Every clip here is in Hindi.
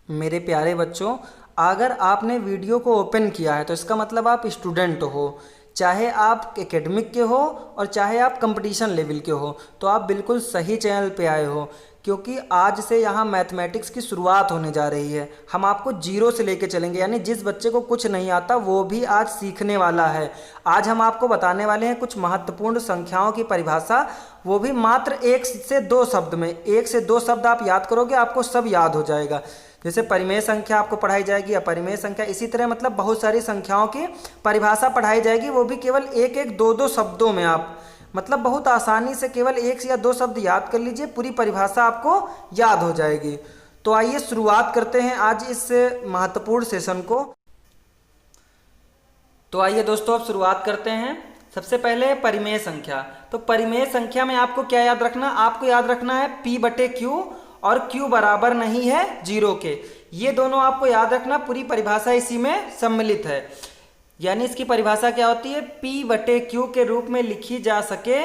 मेरे प्यारे बच्चों, अगर आपने वीडियो को ओपन किया है तो इसका मतलब आप स्टूडेंट हो, चाहे आप एकेडमिक के हो और चाहे आप कंपटीशन लेवल के हो। तो आप बिल्कुल सही चैनल पे आए हो, क्योंकि आज से यहाँ मैथमेटिक्स की शुरुआत होने जा रही है। हम आपको जीरो से लेके चलेंगे, यानी जिस बच्चे को कुछ नहीं आता वो भी आज सीखने वाला है। आज हम आपको बताने वाले हैं कुछ महत्वपूर्ण संख्याओं की परिभाषा, वो भी मात्र 1 से 2 शब्द में। 1 से 2 शब्द आप याद करोगे, आपको सब याद हो जाएगा। जैसे परिमेय संख्या आपको पढ़ाई जाएगी, अपरिमेय संख्या, इसी तरह मतलब बहुत सारी संख्याओं की परिभाषा पढ़ाई जाएगी, वो भी केवल 1 1 2 2 शब्दों में। आप मतलब बहुत आसानी से केवल 1 या 2 शब्द याद कर लीजिए, पूरी परिभाषा आपको याद हो जाएगी। तो आइए शुरुआत करते हैं आज इस महत्वपूर्ण सेशन को। तो आइए दोस्तों अब शुरुआत करते हैं। सबसे पहले परिमेय संख्या। तो परिमेय संख्या में आपको क्या याद रखना, आपको याद रखना है P/Q और Q बराबर नहीं है 0 के। ये दोनों आपको याद रखना, पूरी परिभाषा इसी में सम्मिलित है। यानी इसकी परिभाषा क्या होती है, P/Q के रूप में लिखी जा सके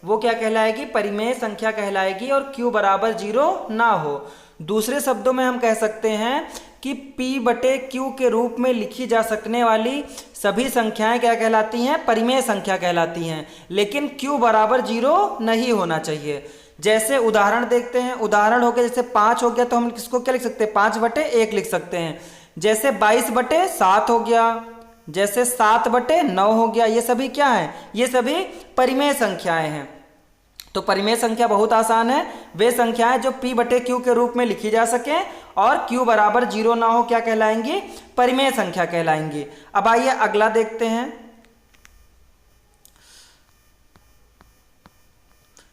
वो क्या कहलाएगी, परिमेय संख्या कहलाएगी, और Q बराबर 0 ना हो। दूसरे शब्दों में हम कह सकते हैं कि P/Q के रूप में लिखी जा सकने वाली सभी संख्याएं क्या कहलाती हैं, परिमेय संख्या कहलाती हैं, लेकिन Q बराबर 0 नहीं होना चाहिए। जैसे उदाहरण देखते हैं। उदाहरण हो गया, जैसे 5 हो गया तो हम किसको क्या लिख सकते हैं, 5/1 लिख सकते हैं। जैसे 22/7 हो गया, जैसे 7/9 हो गया। ये सभी क्या है, ये सभी परिमेय संख्याएं हैं। तो परिमेय संख्या बहुत आसान है, वे संख्याएं जो P/Q के रूप में लिखी जा सके और Q बराबर 0 ना हो क्या कहलाएंगी, परिमेय संख्या कहलाएंगी। अब आइए अगला देखते हैं।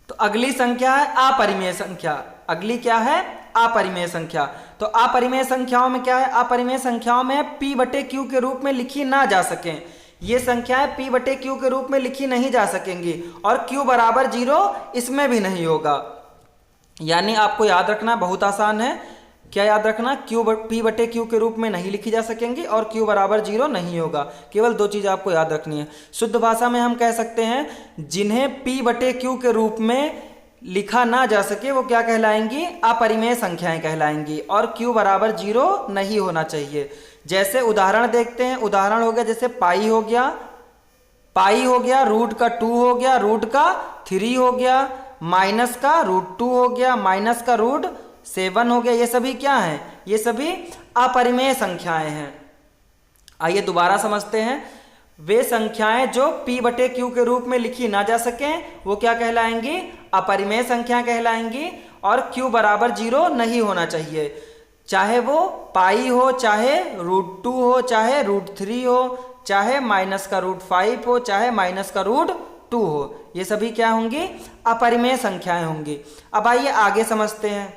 तो अगली संख्या है अपरिमेय संख्या। अगली क्या है, अपरिमेय संख्या। तो अपरिमेय संख्याओं में क्या है, अपरिमेय संख्याओं में P/Q के रूप में लिखी ना जा सके। ये संख्याएं P/Q के रूप में लिखी नहीं जा सकेंगी, और Q बराबर 0 इसमें भी नहीं होगा। यानी आपको याद रखना बहुत आसान है, क्या याद रखना, P/Q के रूप में नहीं लिखी जा सकेंगी और Q बराबर 0 नहीं होगा। केवल 2 चीज़ आपको याद रखनी है। शुद्ध भाषा में हम कह सकते हैं जिन्हें P/Q के रूप में लिखा ना जा सके वो क्या कहलाएंगी, अपरिमेय संख्याएं कहलाएंगी, और Q बराबर 0 नहीं होना चाहिए। जैसे उदाहरण देखते हैं। उदाहरण हो गया, जैसे पाई हो गया, √2 हो गया, √3 हो गया, माइनस का √2 हो गया, माइनस का √7 हो गया। ये सभी क्या हैं, ये सभी अपरिमेय संख्याएं हैं। आइए दोबारा समझते हैं। वे संख्याएं जो P/Q के रूप में लिखी ना जा सकें वो क्या कहलाएंगी, अपरिमेय संख्या कहलाएंगी, और Q बराबर 0 नहीं होना चाहिए। चाहे वो पाई हो, चाहे √2 हो, चाहे √3 हो, चाहे माइनस का √5 हो, चाहे माइनस का √2 हो, ये सभी क्या होंगी, अपरिमेय संख्याएं होंगी। अब आइए आगे समझते हैं।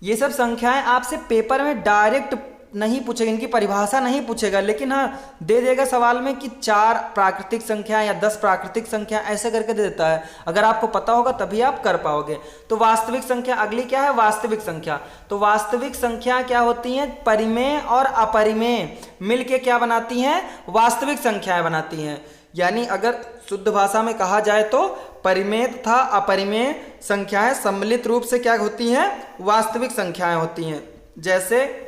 ये सब संख्याएं आपसे पेपर में डायरेक्ट नहीं पूछेगा, इनकी परिभाषा नहीं पूछेगा, लेकिन हाँ दे देगा सवाल में कि 4 प्राकृतिक संख्या या 10 प्राकृतिक संख्या ऐसे करके दे देता है। अगर आपको पता होगा तभी आप कर पाओगे। तो वास्तविक संख्या अगली क्या है, वास्तविक संख्या। तो वास्तविक संख्या क्या होती हैं, परिमेय और अपरिमेय मिलके क्या बनाती हैं, वास्तविक संख्याएं बनाती हैं। यानी अगर शुद्ध भाषा में कहा जाए तो परिमेय तथा अपरिमेय संख्याएं सम्मिलित रूप से क्या होती हैं, वास्तविक संख्याएं होती हैं। जैसे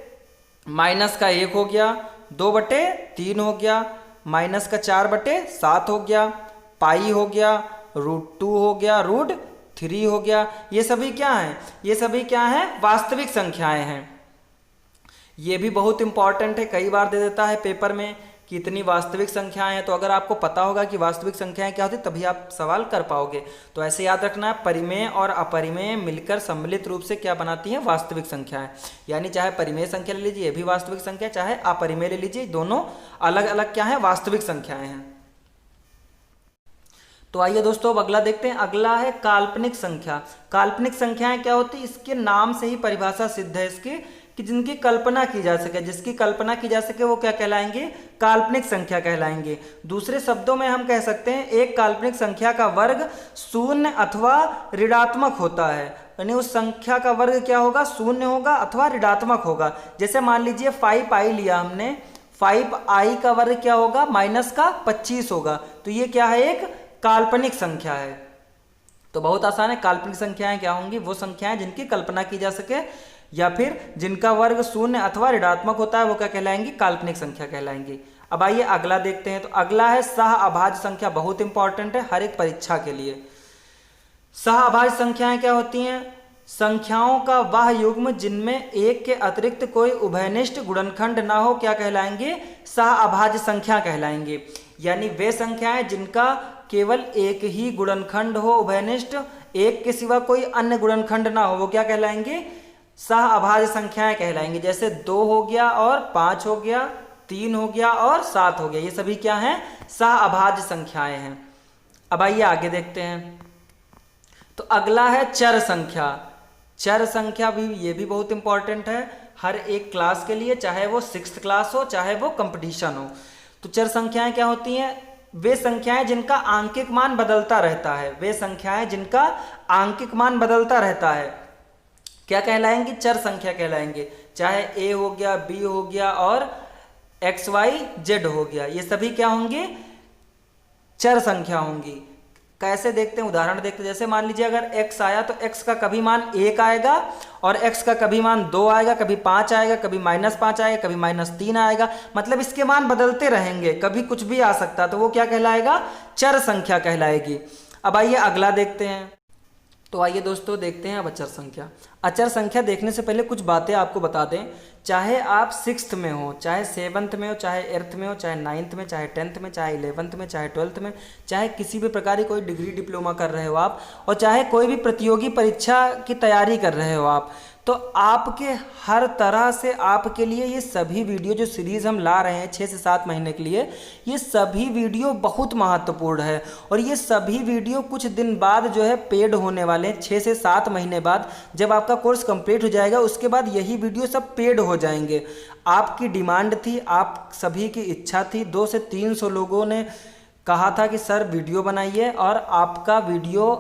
माइनस का 1 हो गया, 2/3 हो गया, माइनस का 4/7 हो गया, पाई हो गया, √2 हो गया, √3 हो गया। ये सभी क्या हैं, ये सभी क्या हैं, वास्तविक संख्याएं हैं। ये भी बहुत इंपॉर्टेंट है, कई बार दे देता है पेपर में कि इतनी वास्तविक संख्याएं हैं। तो अगर आपको पता होगा कि वास्तविक संख्याएं क्या होती तभी आप सवाल कर पाओगे। तो ऐसे याद रखना, परिमेय और अपरिमेय मिलकर सम्मिलित रूप से क्या बनाती हैं, वास्तविक संख्याएं। यानी चाहे परिमेय संख्या ले लीजिए ये भी वास्तविक संख्या, चाहे अपरिमेय ले लीजिए, दोनों अलग अलग क्या है, वास्तविक संख्याएं हैं। तो आइए दोस्तों अब अगला देखते हैं। अगला है काल्पनिक संख्या। काल्पनिक संख्याएं क्या होती है, इसके नाम से ही परिभाषा सिद्ध है इसकी, कि जिनकी कल्पना की जा सके, जिसकी कल्पना की जा सके वो क्या कहलाएंगे, काल्पनिक संख्या कहलाएंगे। दूसरे शब्दों में हम कह सकते हैं एक काल्पनिक संख्या का वर्ग 0 अथवा ऋणात्मक होता है। यानी उस संख्या का वर्ग क्या होगा, 0 होगा अथवा ऋणात्मक होगा। जैसे मान लीजिए 5i लिया हमने, 5i का वर्ग क्या होगा, माइनस का 25 होगा। तो ये क्या है, एक काल्पनिक संख्या है। तो बहुत आसान है, काल्पनिक संख्याएं क्या होंगी, वो संख्याएं जिनकी कल्पना की जा सके। या फिर जिनका वर्ग शून्य अथवा ऋणात्मक होता है वो क्या कहलाएंगी, काल्पनिक संख्या कहलाएंगी। अब आइए अगला देखते हैं। तो अगला है सह अभाज्य संख्या, बहुत इंपॉर्टेंट है हर एक परीक्षा के लिए। सह अभाज्य संख्याएं क्या होती हैं, संख्याओं का वह युग्म जिनमें एक के अतिरिक्त कोई उभयनिष्ठ गुणनखंड ना हो क्या कहलाएंगे, सह अभाज्य संख्या कहलाएंगे। यानी वे संख्याएं जिनका केवल एक ही गुणनखंड हो उभयनिष्ठ, एक के सिवा कोई अन्य गुणनखंड ना हो, वो क्या कहलाएंगे, सह अभाज्य संख्याएं कहलाएंगे। जैसे 2 हो गया और 5 हो गया, 3 हो गया और 7 हो गया, ये सभी क्या हैं, सह अभाज्य संख्याएं हैं। अब आइए आगे देखते हैं। तो अगला है चर संख्या। चर संख्या भी, ये भी बहुत इंपॉर्टेंट है हर एक क्लास के लिए, चाहे वो 6th क्लास हो चाहे वो कंपटीशन हो। तो चर संख्याएं क्या होती हैं, वे संख्याएं जिनका आंकिक मान बदलता रहता है, वे संख्याएं जिनका आंकिक मान बदलता रहता है क्या कहलाएंगी, चर संख्या कहलाएंगे। चाहे a हो गया, b हो गया और x y z हो गया, ये सभी क्या होंगे, चर संख्या होंगी। कैसे देखते हैं, उदाहरण देखते हैं। जैसे मान लीजिए अगर x आया तो x का कभी मान 1 आएगा और x का कभी मान 2 आएगा, कभी 5 आएगा, कभी -5 आएगा, कभी -3 आएगा, मतलब इसके मान बदलते रहेंगे, कभी कुछ भी आ सकता है, तो वो क्या कहलाएगा, चर संख्या कहलाएगी। अब आइए अगला देखते हैं। तो आइए दोस्तों देखते हैं अब अचर संख्या। अचर संख्या देखने से पहले कुछ बातें आपको बता दें। चाहे आप 6th में हो, चाहे 7th में हो, चाहे 8th में हो, चाहे 9th में, चाहे 10th में, चाहे 11th में, चाहे 12th में, चाहे किसी भी प्रकार की कोई डिग्री डिप्लोमा कर रहे हो आप, और चाहे कोई भी प्रतियोगी परीक्षा की तैयारी कर रहे हो आप, तो आपके हर तरह से आपके लिए ये सभी वीडियो जो सीरीज़ हम ला रहे हैं 6 से 7 महीने के लिए, ये सभी वीडियो बहुत महत्वपूर्ण है। और ये सभी वीडियो कुछ दिन बाद जो है पेड होने वाले हैं। 6 से 7 महीने बाद जब आपका कोर्स कंप्लीट हो जाएगा उसके बाद यही वीडियो सब पेड हो जाएंगे। आपकी डिमांड थी, आप सभी की इच्छा थी, 200 से 300 लोगों ने कहा था कि सर वीडियो बनाइए, और आपका वीडियो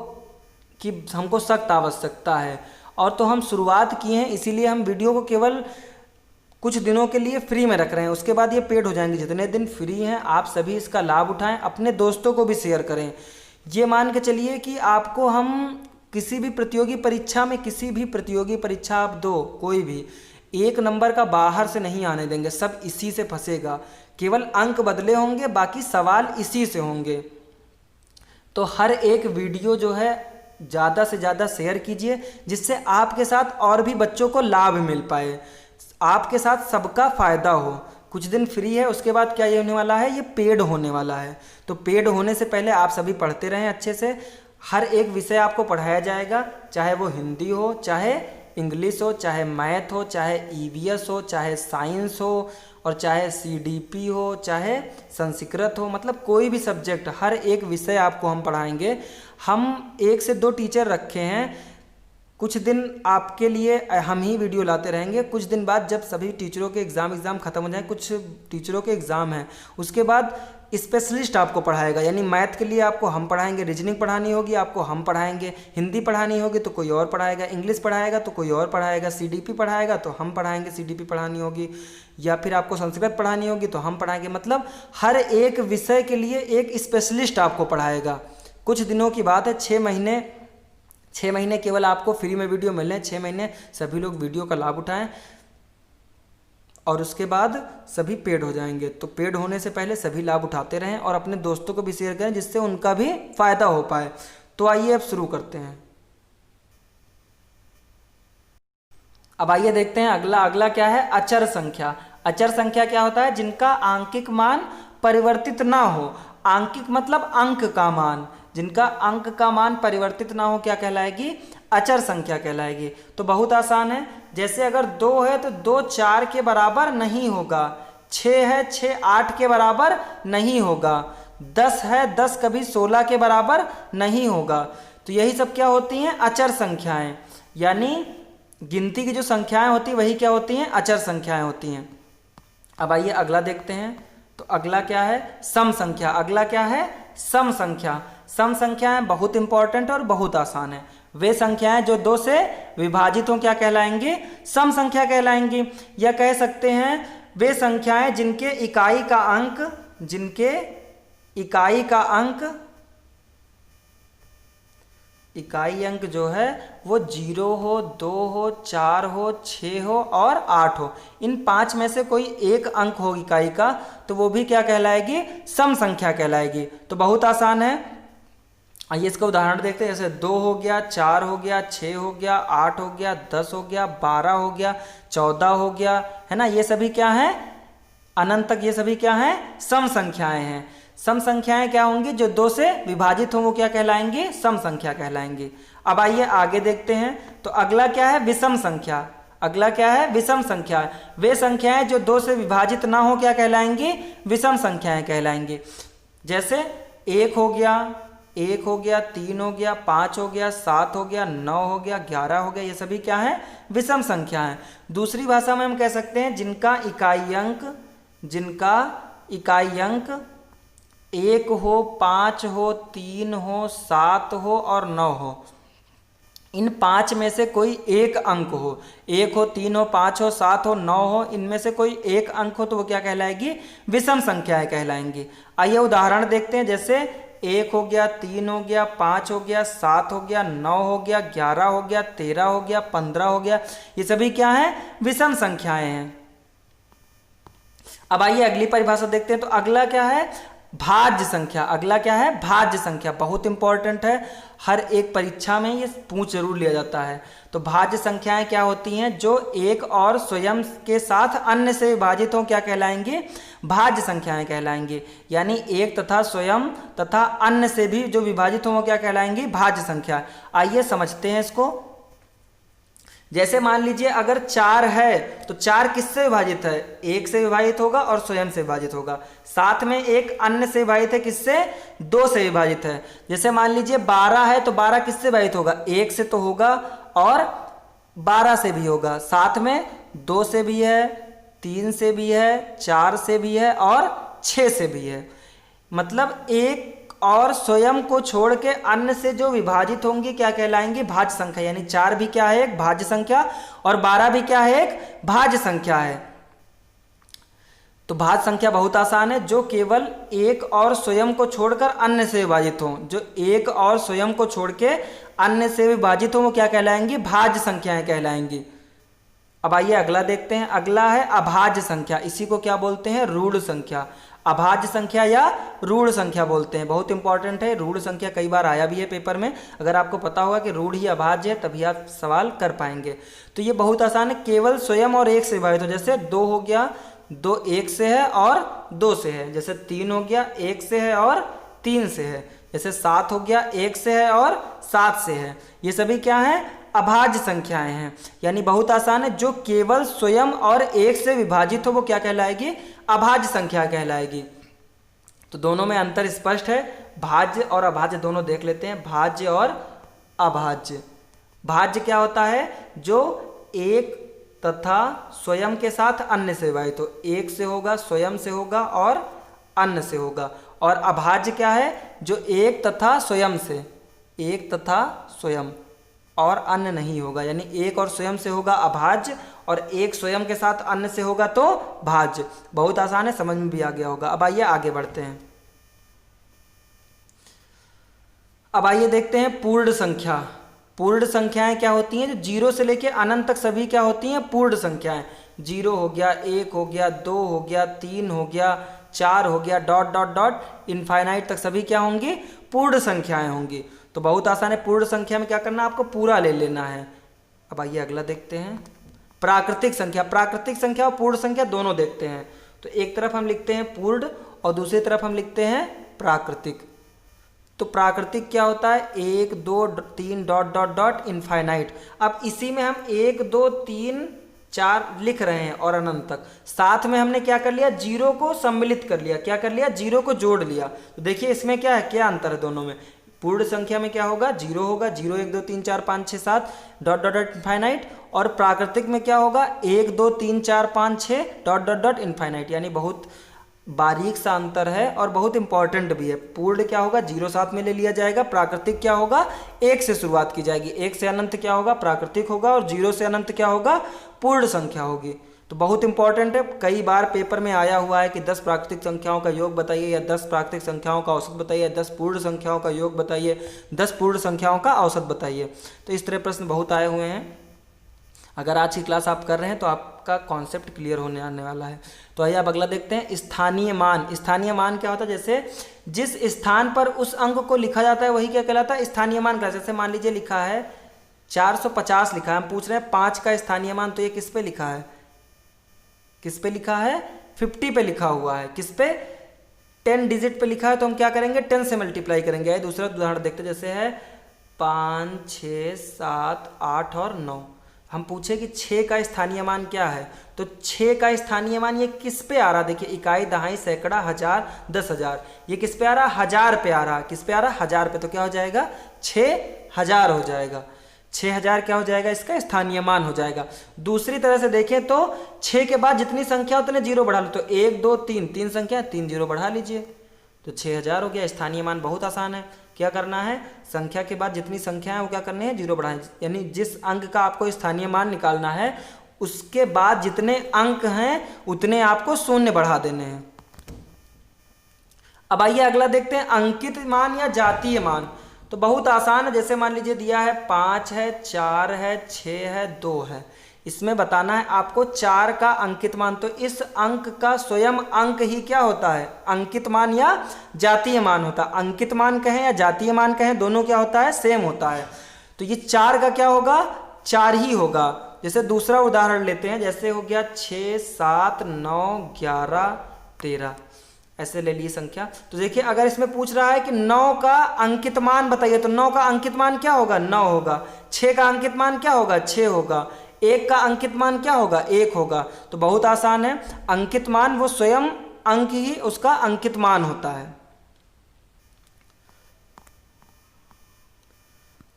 की हमको सख्त आवश्यकता है। और तो हम शुरुआत किए हैं, इसीलिए हम वीडियो को केवल कुछ दिनों के लिए फ्री में रख रहे हैं, उसके बाद ये पेड हो जाएंगे। जितने दिन फ्री हैं आप सभी इसका लाभ उठाएं, अपने दोस्तों को भी शेयर करें। ये मान के चलिए कि आपको हम किसी भी प्रतियोगी परीक्षा में, किसी भी प्रतियोगी परीक्षा आप दो, कोई भी 1 नंबर का बाहर से नहीं आने देंगे, सब इसी से फंसेगा। केवल अंक बदले होंगे, बाकी सवाल इसी से होंगे। तो हर एक वीडियो जो है ज़्यादा से ज़्यादा शेयर कीजिए, जिससे आपके साथ और भी बच्चों को लाभ मिल पाए, आपके साथ सबका फ़ायदा हो। कुछ दिन फ्री है, उसके बाद क्या ये होने वाला है, ये पेड होने वाला है। तो पेड होने से पहले आप सभी पढ़ते रहें अच्छे से। हर एक विषय आपको पढ़ाया जाएगा, चाहे वो हिंदी हो, चाहे इंग्लिश हो, चाहे मैथ हो, चाहे EVS हो, चाहे साइंस हो, और चाहे CDP हो, चाहे संस्कृत हो, मतलब कोई भी सब्जेक्ट, हर एक विषय आपको हम पढ़ाएंगे। हम 1 से 2 टीचर रखे हैं। कुछ दिन आपके लिए हम ही वीडियो लाते रहेंगे। कुछ दिन बाद जब सभी टीचरों के एग्ज़ाम ख़त्म हो जाए, कुछ टीचरों के एग्ज़ाम हैं, उसके बाद स्पेशलिस्ट आपको पढ़ाएगा। यानी मैथ के लिए आपको हम पढ़ाएंगे, रीजनिंग पढ़ानी होगी आपको हम पढ़ाएंगे, हिंदी पढ़ानी होगी तो कोई और पढ़ाएगा, इंग्लिश पढ़ाएगा तो कोई और पढ़ाएगा, CDP पढ़ाएगा तो हम पढ़ाएंगे, CDP पढ़ानी होगी, या फिर आपको संस्कृत पढ़ानी होगी तो हम पढ़ाएंगे। मतलब हर एक विषय के लिए एक स्पेशलिस्ट आपको पढ़ाएगा। कुछ दिनों की बात है, 6 महीने केवल आपको फ्री में वीडियो मिल रहे हैं। 6 महीने सभी लोग वीडियो का लाभ उठाएं, और उसके बाद सभी पेड हो जाएंगे। तो पेड होने से पहले सभी लाभ उठाते रहें और अपने दोस्तों को भी शेयर करें, जिससे उनका भी फायदा हो पाए। तो आइए अब शुरू करते हैं। अब आइए देखते हैं अगला क्या है, अचर संख्या। अचर संख्या क्या होता है, जिनका आंकिक मान परिवर्तित ना हो। आंकिक मतलब अंक का मान, जिनका अंक का मान परिवर्तित ना हो क्या कहलाएगी, अचर संख्या कहलाएगी। तो बहुत आसान है। जैसे अगर 2 है तो 2 4 के बराबर नहीं होगा, 6 है 6 8 के बराबर नहीं होगा, 10 है 10 कभी 16 के बराबर नहीं होगा। तो यही सब क्या होती हैं, अचर संख्याएं। यानी गिनती की जो संख्याएं होती हैं वही क्या होती हैं, अचर संख्याएं होती हैं। अब आइए अगला देखते हैं। तो अगला क्या है, सम संख्या। अगला क्या है, सम संख्या। सम संख्याएं बहुत इंपॉर्टेंट और बहुत आसान है। वे संख्याएं जो 2 से विभाजित हों क्या कहलाएंगी, सम संख्या कहलाएंगी। या कह सकते हैं वे संख्याएं जिनके इकाई का इकाई अंक जो है वो 0 हो, 2 हो, 4 हो, 6 हो और 8 हो, इन 5 में से कोई एक अंक हो इकाई का, तो वो भी क्या कहलाएगी? सम संख्या कहलाएगी। तो बहुत आसान है, आइए इसका उदाहरण देखते हैं। जैसे 2 हो गया, 4 हो गया, 6 हो गया, 8 हो गया, 10 हो गया, 12 हो गया, 14 हो गया, है ना। ये सभी क्या हैं? अनंत तक ये सभी क्या हैं? सम संख्याएं हैं। सम संख्याएं क्या होंगी? जो 2 से विभाजित हों वो क्या कहलाएंगी? सम संख्या कहलाएंगी। अब आइए आगे देखते हैं। तो अगला क्या है? विषम संख्या। अगला क्या है? विषम संख्या। वे संख्याएं जो 2 से विभाजित ना हो क्या कहलाएंगी? विषम संख्याएं कहलाएंगी। जैसे 1 हो गया, 1 हो गया, 3 हो गया, 5 हो गया, 7 हो गया, 9 हो गया, 11 हो गया, ये सभी क्या है? विषम संख्या है। दूसरी भाषा में हम कह सकते हैं जिनका इकाई अंक 1 हो, 5 हो, 3 हो, 7 हो और 9 हो, इन 5 में से कोई एक अंक हो, 1 हो, 3 हो, 5 हो, 7 हो, 9 हो, इनमें से कोई एक अंक हो, तो वो क्या कहलाएगी? विषम संख्याएं कहलाएंगी। आइए उदाहरण देखते हैं। जैसे 1 हो गया, 3 हो गया, 5 हो गया, 7 हो गया, 9 हो गया, 11 हो गया, 13 हो गया, 15 हो गया, ये सभी क्या हैं? विषम संख्याएं हैं। अब आइए अगली परिभाषा देखते हैं। तो अगला क्या है? भाज्य संख्या। अगला क्या है? भाज्य संख्या। बहुत इंपॉर्टेंट है, हर एक परीक्षा में ये पूछ जरूर लिया जाता है। तो भाज्य संख्याएं क्या होती हैं? जो एक और स्वयं के साथ अन्य से विभाजित हों क्या कहलाएंगे? भाज्य संख्याएं कहलाएंगी। यानी एक तथा स्वयं तथा अन्य से भी जो विभाजित हों वो क्या कहलाएंगी? भाज्य संख्या। आइए समझते हैं इसको। जैसे मान लीजिए अगर 4 है तो 4 किससे विभाजित है? 1 से विभाजित होगा और स्वयं से विभाजित होगा। साथ में एक अन्य से विभाजित है, किससे? 2 से विभाजित है। जैसे मान लीजिए 12 है तो 12 किससे विभाजित होगा? 1 से तो होगा और 12 से भी होगा, साथ में 2 से भी है, 3 से भी है, 4 से भी है और 6 से भी है। मतलब एक और स्वयं को छोड़ के अन्य से जो विभाजित होंगी क्या कहलाएंगी? भाज्य संख्या। यानी 4 भी क्या है? एक भाज्य संख्या और 12 भी क्या है? एक भाज्य संख्या है। तो भाज्य संख्या बहुत आसान है, जो केवल एक और स्वयं को छोड़कर अन्य से विभाजित हो। जो एक और स्वयं को छोड़ के अन्य से विभाजित हो वो क्या कहलाएंगी? भाज्य संख्याएं कहलाएंगी। अब आइए अगला देखते हैं। अगला है अभाज्य संख्या। इसी को क्या बोलते हैं? रूढ़ संख्या। अभाज्य संख्या या रूढ़ संख्या बोलते हैं। बहुत इंपॉर्टेंट है, रूढ़ संख्या कई बार आया भी है पेपर में। अगर आपको पता होगा कि रूढ़ ही अभाज्य है तभी आप सवाल कर पाएंगे। तो ये बहुत आसान है, केवल स्वयं और एक से विभाजित हो। जैसे 2 हो गया, 2 1 से है और 2 से है। जैसे 3 हो गया, 1 से है और 3 से है। जैसे 7 हो गया, 1 से है और 7 से है। ये सभी क्या है? अभाज्य संख्याएं हैं। यानी बहुत आसान है, जो केवल स्वयं और एक से विभाजित हो वो क्या कहलाएगी? अभाज्य संख्या कहलाएगी। तो दोनों में अंतर स्पष्ट है, भाज्य और अभाज्य दोनों देख लेते हैं। भाज्य और अभाज्य। भाज्य क्या होता है? जो एक तथा स्वयं के साथ अन्य से विभाजित हो। एक से होगा, स्वयं से होगा और अन्य से होगा। और अभाज्य क्या है? जो एक तथा स्वयं से, एक तथा स्वयं और अन्य नहीं होगा। यानी एक और स्वयं से होगा अभाज्य और एक स्वयं के साथ अन्य से होगा तो भाज्य। बहुत आसान है, समझ में भी आ गया होगा। अब आइए आगे बढ़ते हैं। अब आइए देखते हैं पूर्ण संख्या। पूर्ण संख्याएं क्या होती हैं? जो 0 से लेकर अनंत तक सभी क्या होती हैं? पूर्ण संख्याएं। 0 हो गया, 1 हो गया, 2 हो गया, 3 हो गया, 4 हो गया, डॉट डॉट डॉट इनफाइनाइट तक सभी क्या होंगी? पूर्ण संख्याएं होंगी। तो बहुत आसान है, पूर्ण संख्या में क्या करना है? आपको पूरा ले लेना है। अब आइए अगला देखते हैं, प्राकृतिक संख्या। प्राकृतिक संख्या और पूर्ण संख्या दोनों देखते हैं। तो एक तरफ हम लिखते हैं पूर्ण और दूसरी तरफ हम लिखते हैं प्राकृतिक। तो प्राकृतिक क्या होता है? 1 2 3 डॉट डॉट डॉट इनफाइनाइट। अब इसी में हम 1 2 3 4 लिख रहे हैं और अनंत तक। साथ में हमने क्या कर लिया? 0 को सम्मिलित कर लिया। क्या कर लिया? 0 को जोड़ लिया। तो देखिए इसमें क्या है, क्या अंतर है दोनों में? पूर्ण संख्या में क्या होगा? 0 होगा, 0 1 2 3 4 5 6 7 डॉट डॉट डॉट इनफाइनाइट। और प्राकृतिक में क्या होगा? 1 2 3 4 5 6 डॉट डॉट डॉट इनफाइनाइट। यानी बहुत बारीक सा अंतर है और बहुत इंपॉर्टेंट भी है। पूर्ण क्या होगा? 0 साथ में ले लिया जाएगा। प्राकृतिक क्या होगा? 1 से शुरुआत की जाएगी। 1 से अनंत क्या होगा? प्राकृतिक होगा और 0 से अनंत क्या होगा? पूर्ण संख्या होगी। तो बहुत इंपॉर्टेंट है, कई बार पेपर में आया हुआ है कि 10 प्राकृतिक संख्याओं का योग बताइए, या 10 प्राकृतिक संख्याओं का औसत बताइए, या 10 पूर्ण संख्याओं का योग बताइए, 10 पूर्ण संख्याओं का औसत बताइए। तो इस तरह प्रश्न बहुत आए हुए हैं। अगर आज की क्लास आप कर रहे हैं तो आपका कॉन्सेप्ट क्लियर होने आने वाला है। तो आइए अब अगला देखते हैं, स्थानीय मान। स्थानीय मान क्या होता है? जैसे जिस स्थान पर उस अंक को लिखा जाता है वही क्या कहलाता है? स्थानीय मान कहलाता है। जैसे मान लीजिए लिखा है 450 लिखा है, हम पूछ रहे हैं 5 का स्थानीय मान, तो ये किस पे लिखा है? किस पे लिखा है? 50 पे लिखा हुआ है। किस पे? 10 डिजिट पे लिखा है, तो हम क्या करेंगे? 10 से मल्टीप्लाई करेंगे। दूसरा उदाहरण देखते हैं, जैसे है 5, 6, 7, 8 और 9। हम पूछे कि 6 का स्थानीय मान क्या है, तो 6 का स्थानीय मान ये किस पे आ रहा? देखिए, इकाई, दहाई, सैकड़ा, हजार, 10,000, ये किस पे आ रहा? 1000 पे आ रहा। किस पे आ रहा? 1000 पे। तो क्या हो जाएगा? 6000 हो जाएगा। 6000 क्या हो जाएगा? इसका स्थानीय मान हो जाएगा। दूसरी तरह से देखें तो 6 के बाद जितनी संख्या उतने जीरो बढ़ा लो, तो 1, 2, 3, 3 संख्या, 3 जीरो बढ़ा लीजिए, तो 6000 हो गया। स्थानीय मान बहुत आसान है। क्या करना है? संख्या के बाद जितनी संख्या है वो क्या करनी है? जीरो बढ़ाएं। यानी जिस अंक का आपको स्थानीय मान निकालना है उसके बाद जितने अंक हैं उतने आपको शून्य बढ़ा देने हैं। अब आइए अगला देखते हैं, अंकित मान या जातीय मान। तो बहुत आसान है। जैसे मान लीजिए दिया है 5 है, 4 है, 6 है, 2 है। इसमें बताना है आपको 4 का अंकित मान। तो इस अंक का स्वयं अंक ही क्या होता है? अंकित मान या जातीय मान होता है। अंकित मान कहें या जातीय मान कहें, दोनों क्या होता है? सेम होता है। तो ये 4 का क्या होगा? 4 ही होगा। जैसे दूसरा उदाहरण लेते हैं, जैसे हो गया 6, 7, 9, 11, 13, ऐसे ले लिए संख्या। तो देखिए, अगर इसमें पूछ रहा है कि 9 का अंकित मान बताइए, तो 9 का अंकित मान क्या होगा? 9 होगा। 6 का अंकित मान क्या होगा? 6 होगा। 1 का अंकित मान क्या होगा? 1 होगा। तो बहुत आसान है। अंकित मान वो स्वयं अंक ही उसका अंकित मान होता है।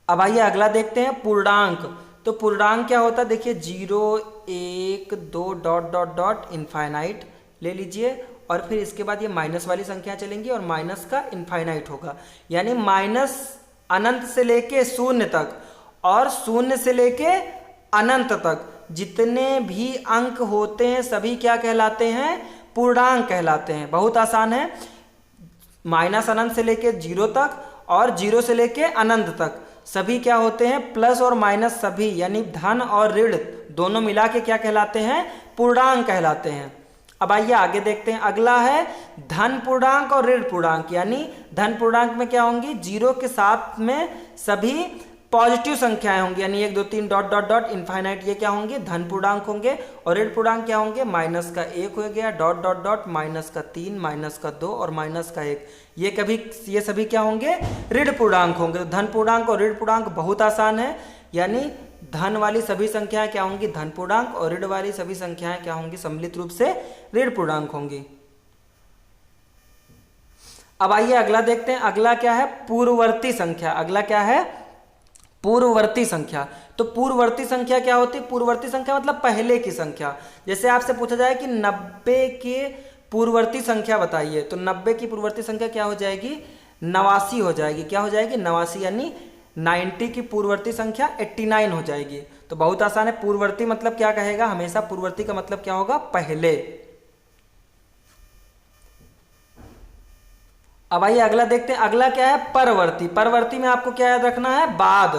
अब आइए अगला देखते हैं, पूर्णांक। तो पूर्णांक क्या होता है? देखिए 0, 1, 2 डॉट डॉट डॉट इनफाइनाइट ले लीजिए, और फिर इसके बाद ये माइनस वाली संख्या चलेंगी और माइनस का इनफाइनाइट होगा। यानी माइनस अनंत से लेके शून्य तक और शून्य से लेके अनंत तक जितने भी अंक होते हैं सभी क्या कहलाते हैं? पूर्णांक कहलाते हैं। बहुत आसान है। माइनस अनंत से लेके 0 तक और 0 से लेके अनंत तक सभी क्या होते हैं? प्लस और माइनस सभी, यानी धन और ऋण दोनों मिला के क्या कहलाते हैं? पूर्णांक कहलाते हैं। अब आइए आगे देखते हैं। अगला है धन पूर्णांक और ऋण पूर्णांक। यानी धन पूर्णांक में क्या होंगी? 0 के साथ में सभी पॉजिटिव संख्याएं होंगी, यानी 1, 2, 3 डॉट डॉट डॉट इनफाइनाइट, ये क्या होंगे? धन पूर्णांक होंगे। और ऋण पूर्णांक क्या होंगे? माइनस का 1 हो गया, डॉट डॉट डॉट, माइनस का 3, माइनस का 2 और माइनस का 1, ये सभी क्या होंगे? ऋण पूर्णांक होंगे। तो धन पूर्णांक और ऋण पूर्णांक बहुत आसान है। यानी धन वाली सभी संख्याएं क्या होंगी? धन पूर्णांक, और ऋण वाली सभी संख्याएं क्या होंगी? सम्मिलित रूप से ऋण पूर्णांक होंगी। अब आइए अगला देखते हैं। अगला क्या है? पूर्ववर्ती संख्या। अगला क्या है? पूर्ववर्ती संख्या। तो पूर्ववर्ती संख्या क्या होती है? पूर्ववर्ती संख्या मतलब पहले की संख्या। जैसे आपसे पूछा जाए कि 90 के पूर्ववर्ती संख्या बताइए, तो 90 की पूर्ववर्ती संख्या क्या हो जाएगी? 89 हो जाएगी। क्या हो जाएगी? 89। यानी 90 की पूर्ववर्ती संख्या 89 हो जाएगी। तो बहुत आसान है। पूर्ववर्ती मतलब क्या कहेगा? हमेशा पूर्ववर्ती का मतलब क्या होगा? पहले। अब आइए अगला देखते हैं। अगला क्या है? परवर्ती। परवर्ती में आपको क्या याद रखना है? बाद।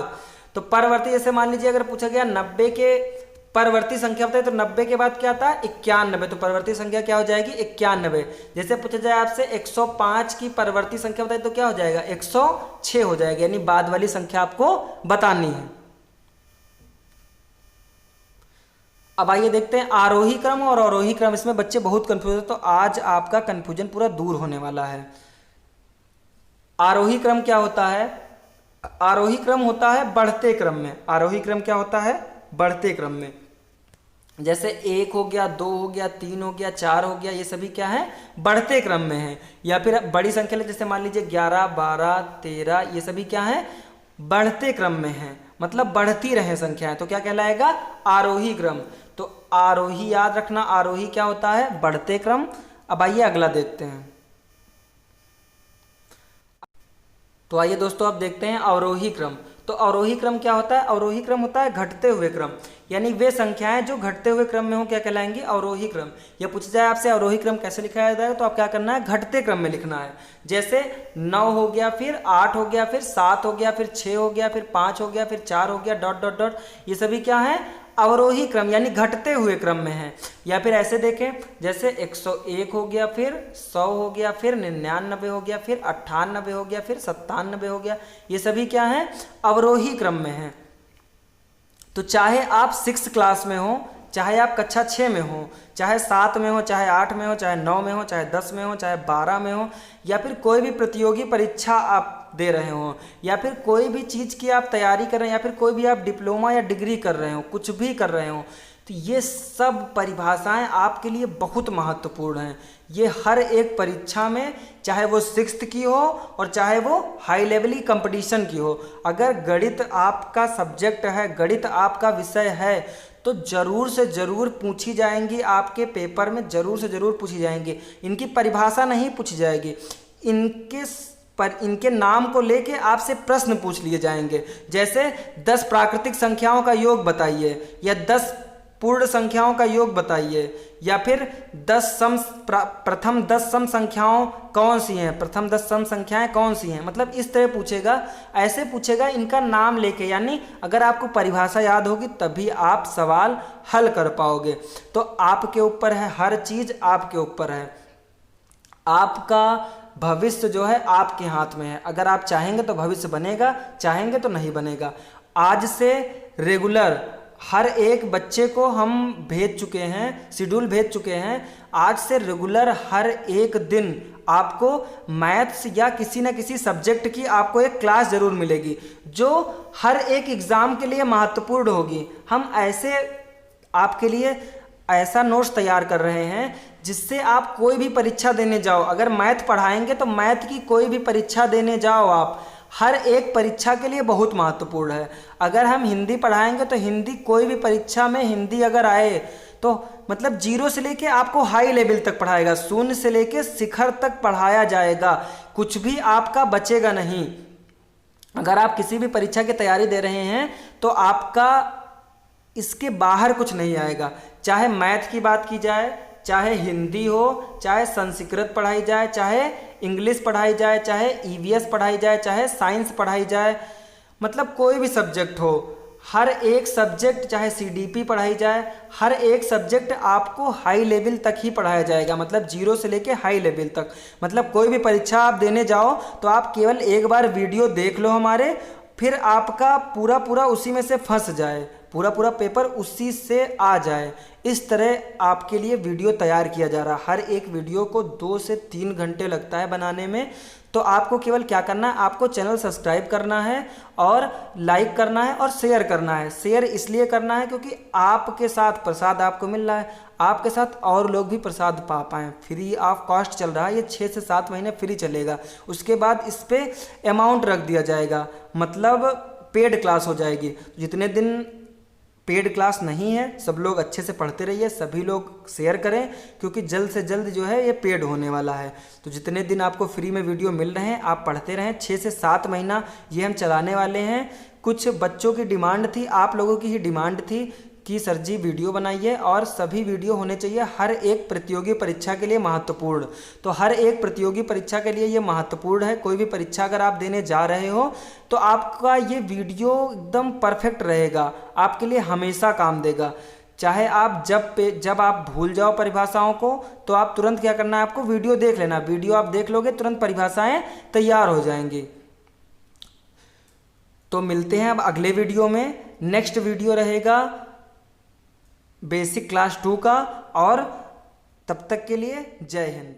तो परवर्ती, जैसे मान लीजिए अगर पूछा गया 90 के परवर्ती संख्या बताए, तो 90 के बाद क्या आता है? 91। तो परवर्ती संख्या क्या हो जाएगी? 91। जैसे पूछा जाए आपसे 105 की परवर्ती संख्या बताए, तो क्या हो जाएगा? 106 हो जाएगा। यानी बाद वाली संख्या आपको बतानी है। अब आइए देखते हैं आरोही क्रम और अवरोही क्रम। इसमें बच्चे बहुत कंफ्यूज है, तो आज आपका कंफ्यूजन पूरा दूर होने वाला है। आरोही क्रम क्या होता है? आरोही क्रम होता है बढ़ते क्रम में। आरोही क्रम क्या होता है? बढ़ते क्रम में। जैसे 1 हो गया, 2 हो गया, 3 हो गया, 4 हो गया, ये सभी क्या है? बढ़ते क्रम में है। या फिर बड़ी संख्या ले, जैसे मान लीजिए 11, 12, 13, ये सभी क्या है? बढ़ते क्रम में है, मतलब बढ़ती रहे संख्याएं, तो क्या कहलाएगा? आरोही क्रम। तो आरोही याद रखना, आरोही क्या होता है? बढ़ते क्रम। अब आइए अगला देखते हैं। तो आइए दोस्तों अब देखते हैं अवरोही क्रम। तो अवरोही क्रम क्या होता है? अवरोही क्रम होता है घटते हुए क्रम, यानी वे संख्याएं जो घटते हुए क्रम में हो क्या कहलाएंगी? अवरोही क्रम। यह पूछा जाए आपसे अवरोही क्रम कैसे लिखा जाता है, तो आप क्या करना है? घटते क्रम में लिखना है। जैसे 9 हो गया, फिर 8 हो गया, फिर 7 हो गया, फिर 6 हो गया, फिर 5 हो गया, फिर 4 हो गया, डॉट डॉट डॉट, ये सभी क्या है? अवरोही क्रम यानी घटते हुए क्रम में है। या फिर ऐसे देखें, जैसे 101 हो गया, फिर 100 हो गया, फिर 99 हो गया, फिर 98 हो गया, फिर 97 हो गया, ये सभी क्या है? अवरोही क्रम में है। तो चाहे आप 6 क्लास में हो, चाहे आप कक्षा 6 में हो, चाहे 7 में हो, चाहे 8 में हो, चाहे 9 में हो, चाहे 10 में हो, चाहे 12 में हो, या फिर कोई भी प्रतियोगी परीक्षा आप दे रहे हो, या फिर कोई भी चीज़ की आप तैयारी कर रहे हैं, या फिर कोई भी आप डिप्लोमा या डिग्री कर रहे हो, कुछ भी कर रहे हो, तो ये सब परिभाषाएं आपके लिए बहुत महत्वपूर्ण हैं। ये हर एक परीक्षा में, चाहे वो 6th की हो और चाहे वो हाई लेवली कंपटीशन की हो, अगर गणित आपका सब्जेक्ट है, गणित आपका विषय है, तो ज़रूर से ज़रूर पूछी जाएंगी, आपके पेपर में ज़रूर से ज़रूर पूछी जाएंगी। इनकी परिभाषा नहीं पूछी जाएगी, इनके नाम को लेके आपसे प्रश्न पूछ लिए जाएंगे। जैसे 10 प्राकृतिक संख्याओं का योग बताइए, या 10 पूर्ण संख्याओं का योग बताइए, या फिर प्रथम 10 सम संख्याओं कौन सी हैं, प्रथम 10 सम संख्याएं कौन सी हैं, मतलब इस तरह पूछेगा, ऐसे पूछेगा इनका नाम लेके। यानी अगर आपको परिभाषा याद होगी तभी आप सवाल हल कर पाओगे। तो आपके ऊपर है, हर चीज़ आपके ऊपर है। आपका भविष्य जो है आपके हाथ में है। अगर आप चाहेंगे तो भविष्य बनेगा, चाहेंगे तो नहीं बनेगा। आज से रेगुलर हर एक बच्चे को हम भेज चुके हैं, शेड्यूल भेज चुके हैं। आज से रेगुलर हर एक दिन आपको मैथ्स या किसी न किसी सब्जेक्ट की आपको एक क्लास ज़रूर मिलेगी, जो हर एक एग्ज़ाम के लिए महत्वपूर्ण होगी। हम ऐसे आपके लिए ऐसा नोट्स तैयार कर रहे हैं जिससे आप कोई भी परीक्षा देने जाओ, अगर मैथ पढ़ाएंगे तो मैथ की कोई भी परीक्षा देने जाओ आप, हर एक परीक्षा के लिए बहुत महत्वपूर्ण है। अगर हम हिंदी पढ़ाएंगे तो हिंदी, कोई भी परीक्षा में हिंदी अगर आए तो मतलब 0 से लेके आपको हाई लेवल तक पढ़ाएगा, 0 से लेके शिखर तक पढ़ाया जाएगा, कुछ भी आपका बचेगा नहीं। अगर आप किसी भी परीक्षा की तैयारी दे रहे हैं तो आपका इसके बाहर कुछ नहीं आएगा। चाहे मैथ की बात की जाए, चाहे हिंदी हो, चाहे संस्कृत पढ़ाई जाए, चाहे इंग्लिश पढ़ाई जाए, चाहे ईवीएस पढ़ाई जाए, चाहे साइंस पढ़ाई जाए, मतलब कोई भी सब्जेक्ट हो, हर एक सब्जेक्ट, चाहे सीडीपी पढ़ाई जाए, हर एक सब्जेक्ट आपको हाई लेवल तक ही पढ़ाया जाएगा, मतलब 0 से लेके हाई लेवल तक। मतलब कोई भी परीक्षा आप देने जाओ तो आप केवल एक बार वीडियो देख लो हमारे, फिर आपका पूरा उसी में से फंस जाए, पूरा पेपर उसी से आ जाए। इस तरह आपके लिए वीडियो तैयार किया जा रहा है। हर एक वीडियो को 2 से 3 घंटे लगता है बनाने में। तो आपको केवल क्या करना है, आपको चैनल सब्सक्राइब करना है और लाइक करना है और शेयर करना है। शेयर इसलिए करना है क्योंकि आपके साथ प्रसाद आपको मिल रहा है, आपके साथ और लोग भी प्रसाद पा पाएँ। फ्री ऑफ कॉस्ट चल रहा है, ये 6 से 7 महीने फ्री चलेगा। उसके बाद इस पर अमाउंट रख दिया जाएगा, मतलब पेड क्लास हो जाएगी। जितने दिन पेड क्लास नहीं है, सब लोग अच्छे से पढ़ते रहिए, सभी लोग शेयर करें, क्योंकि जल्द से जल्द जो है ये पेड होने वाला है। तो जितने दिन आपको फ्री में वीडियो मिल रहे हैं आप पढ़ते रहें। 6 से 7 महीना ये हम चलाने वाले हैं। कुछ बच्चों की डिमांड थी, आप लोगों की ही डिमांड थी कि सर जी वीडियो बनाइए, और सभी वीडियो होने चाहिए हर एक प्रतियोगी परीक्षा के लिए महत्वपूर्ण। तो हर एक प्रतियोगी परीक्षा के लिए ये महत्वपूर्ण है। कोई भी परीक्षा अगर आप देने जा रहे हो तो आपका ये वीडियो एकदम परफेक्ट रहेगा, आपके लिए हमेशा काम देगा। चाहे आप जब आप भूल जाओ परिभाषाओं को, तो आप तुरंत क्या करना है, आपको वीडियो देख लेना। वीडियो आप देख लोगे तुरंत परिभाषाएं तैयार हो जाएंगी। तो मिलते हैं अब अगले वीडियो में। नेक्स्ट वीडियो रहेगा बेसिक क्लास 2 का, और तब तक के लिए जय हिंद।